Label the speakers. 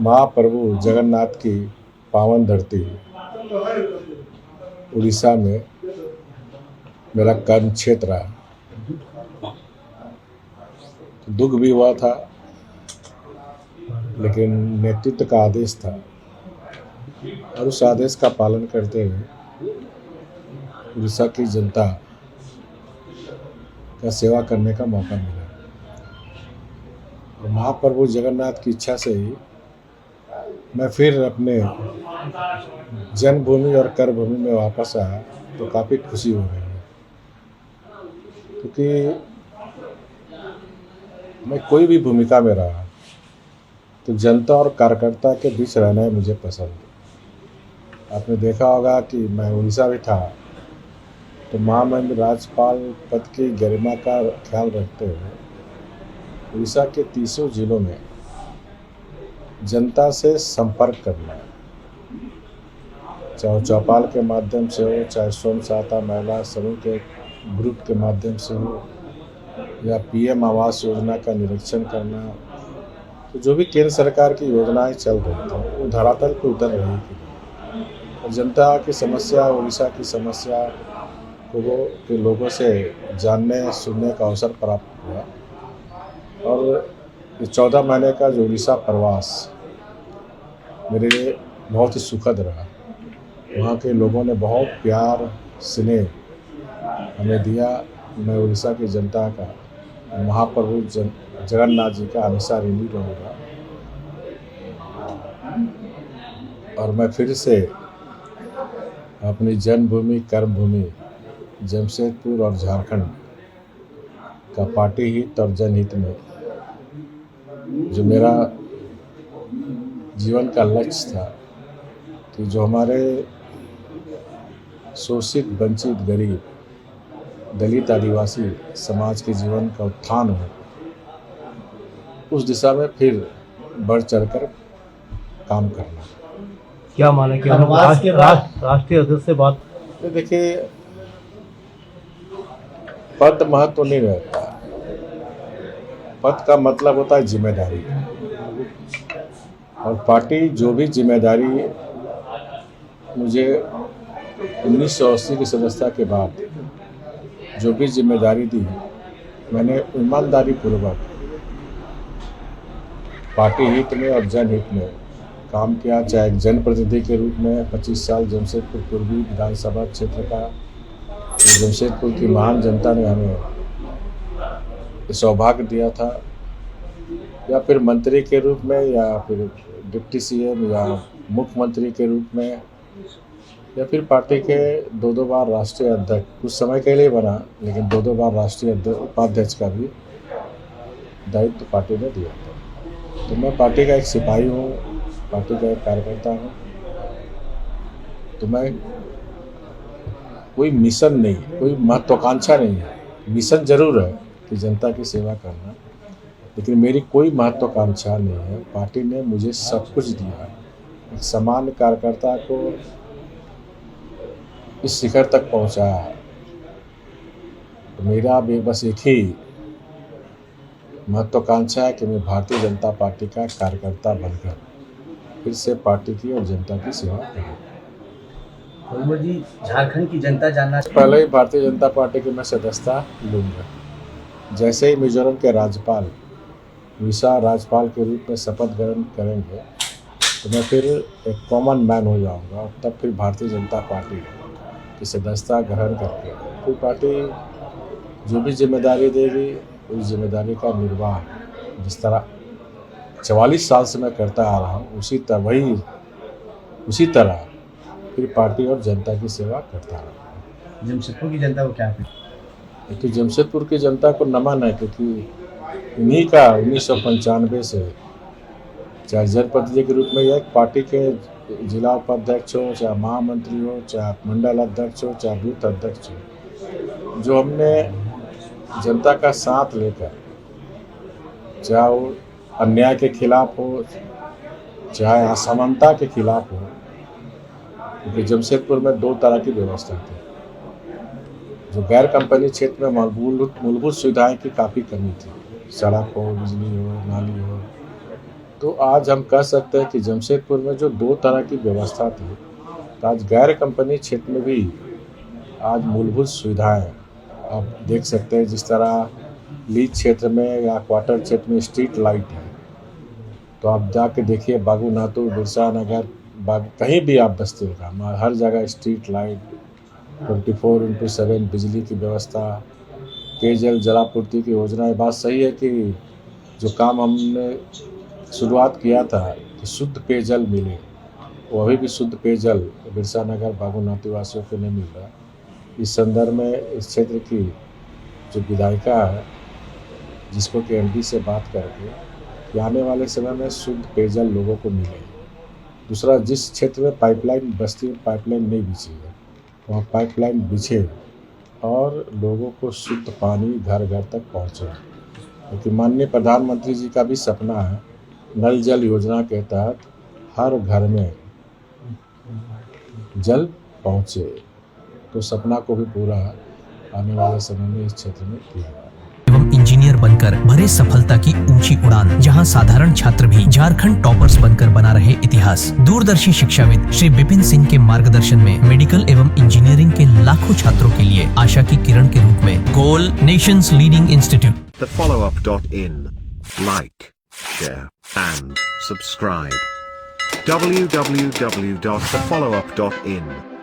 Speaker 1: महाप्रभु जगन्नाथ की पावन धरती उड़ीसा में मेरा कर्म क्षेत्र है। तो दुख भी हुआ था, लेकिन नेतृत्व का आदेश था और उस आदेश का पालन करते हुए उड़ीसा की जनता का सेवा करने का मौका मिला। और महाप्रभु जगन्नाथ की इच्छा से ही मैं फिर अपने जन्मभूमि और कर्मभूमि में वापस आया, तो काफ़ी खुशी हो रही है, क्योंकि मैं कोई भी भूमिका में रहा तो जनता और कार्यकर्ता के बीच रहना ही मुझे पसंद है। आपने देखा होगा कि मैं उड़ीसा भी था, तो महामहिम राज्यपाल पद की गरिमा का ख्याल रखते हुए उड़ीसा के 30 जिलों में जनता से संपर्क करना है, चाहे चौपाल के माध्यम से हो, चाहे स्वयं सहायता महिला समूह के ग्रुप के माध्यम से हो, या पीएम आवास योजना का निरीक्षण करना। तो जो भी केंद्र सरकार की योजनाएं चल रही थी वो धरातल पर उतर रही थी और जनता की समस्या, उड़ीसा की समस्या को के लोगों से जानने सुनने का अवसर प्राप्त हुआ। और ये 14 महीने का जो उड़ीसा प्रवास मेरे लिए बहुत ही सुखद रहा। वहाँ के लोगों ने बहुत प्यार स्नेह हमें दिया। मैं उड़ीसा की जनता का, महाप्रभु जगन्नाथ जी का हमेशा ऋणी रहूँगा। और मैं फिर से अपनी जन्मभूमि कर्मभूमि जमशेदपुर और झारखंड का पार्टी हित और जनहित में जो मेरा जीवन का लक्ष्य था कि जो हमारे शोषित वंचित गरीब दलित आदिवासी समाज के जीवन का उत्थान हो, उस दिशा में फिर बढ़ चढ़कर काम करना।
Speaker 2: क्या माने कि राष्ट्रीय अध्यक्ष से बात?
Speaker 1: देखिए, पद महत्व नहीं रहता। पद का मतलब होता है जिम्मेदारी, और पार्टी जो भी जिम्मेदारी मुझे 1980 की सदस्यता के बाद जो भी जिम्मेदारी दी, मैंने ईमानदारी पूर्वक पार्टी हित में और जनहित में काम किया। चाहे एक जनप्रतिनिधि के रूप में 25 साल जमशेदपुर पूर्वी विधानसभा क्षेत्र का, जमशेदपुर की महान जनता ने हमें सौभाग्य दिया था, या फिर मंत्री के रूप में, या फिर डिप्टी सीएम या मुख्यमंत्री के रूप में, या फिर पार्टी के 2 बार राष्ट्रीय अध्यक्ष, कुछ समय के लिए बना, लेकिन 2 बार राष्ट्रीय उपाध्यक्ष का भी दायित्व पार्टी ने दिया था। तो मैं पार्टी का एक सिपाही हूँ, पार्टी का एक कार्यकर्ता हूँ। तो मैं कोई मिशन नहीं, कोई महत्वाकांक्षा नहीं है। मिशन जरूर है कि जनता की सेवा करना, लेकिन मेरी कोई महत्वाकांक्षा नहीं है। पार्टी ने मुझे सब कुछ दिया। एक सामान्य कार्यकर्ता को इस शिखर तक पहुंचाया है। तो मेरा भी बस एक ही महत्वाकांक्षा है कि मैं भारतीय जनता पार्टी का कार्यकर्ता बनकर फिर से पार्टी की और जनता की सेवा करूँ।
Speaker 2: जी, झारखंड की जनता जानना
Speaker 1: पहले ही भारतीय जनता पार्टी की मैं सदस्यता लूँगा। जैसे ही मिजोरम के राज्यपाल उड़ीसा राज्यपाल के रूप में शपथ ग्रहण करेंगे, तो मैं फिर एक कॉमन मैन हो जाऊंगा। और तब फिर भारतीय जनता पार्टी की सदस्यता ग्रहण करके फिर पार्टी जो भी जिम्मेदारी देगी, उस जिम्मेदारी का निर्वाह जिस तरह 44 साल से मैं करता आ रहा हूँ, उसी तरह फिर पार्टी और जनता की सेवा करता रहा।
Speaker 2: जमशेदपुर की जनता को क्या
Speaker 1: तो जमशेदपुर की जनता को नमन है, क्योंकि इन्हीं का 1995 से चाहे जनप्रतिनिधि के रूप में या पार्टी के जिला उपाध्यक्ष हो, चाहे महामंत्री हो, चाहे मंडल अध्यक्ष हो, चाहे बूथ अध्यक्ष हो, जो हमने जनता का साथ लेकर, चाहे वो अन्याय के खिलाफ हो, चाहे असमानता के खिलाफ हो, क्योंकि जमशेदपुर में 2 तरह की व्यवस्था थी। जो गैर कंपनी क्षेत्र में मूलभूत सुविधाएं की काफ़ी कमी थी, सड़क हो, बिजली हो, नाली हो, तो आज हम कह सकते हैं कि जमशेदपुर में जो दो तरह की व्यवस्था थी, तो आज गैर कंपनी क्षेत्र में भी आज मूलभूत सुविधाएं आप देख सकते हैं। जिस तरह लीज क्षेत्र में या क्वार्टर क्षेत्र में स्ट्रीट लाइट है, तो आप जाके देखिए बागू नातू, बिरसा नगर, कहीं भी आप बस्ती होगा, हर जगह स्ट्रीट लाइट, 24/7 बिजली की व्यवस्था, पेयजल जलापूर्ति की योजना है। बात सही है कि जो काम हमने शुरुआत किया था कि शुद्ध पेयजल मिले, वो अभी भी शुद्ध पेयजल बिरसा नगर बागू नातू वासियों को नहीं मिल रहा। इस संदर्भ में इस क्षेत्र की जो विधायिका है, जिसको कि एमडी से बात करके कि आने वाले समय में शुद्ध पेयजल लोगों को मिले। दूसरा, जिस क्षेत्र में पाइपलाइन, बस्ती में पाइपलाइन नहीं बिछी है, वहाँ पाइपलाइन बिछे और लोगों को शुद्ध पानी घर घर तक पहुँचे। क्योंकि माननीय प्रधानमंत्री जी का भी सपना है, नल जल योजना के तहत हर घर में जल पहुँचे। तो सपना को भी पूरा आने वाले समय में इस क्षेत्र में किया जाएगा।
Speaker 3: एवं इंजीनियर बनकर भरे सफलता की ऊंची उड़ान, जहां साधारण छात्र भी झारखंड टॉपर्स बनकर बना रहे इतिहास। दूरदर्शी शिक्षाविद श्री विपिन सिंह के मार्गदर्शन में मेडिकल एवं इंजीनियरिंग के लाखों छात्रों के लिए आशा की किरण के रूप में goal nation's leading institute.
Speaker 4: thefollowup.in. Like, share, and subscribe. www.thefollowup.in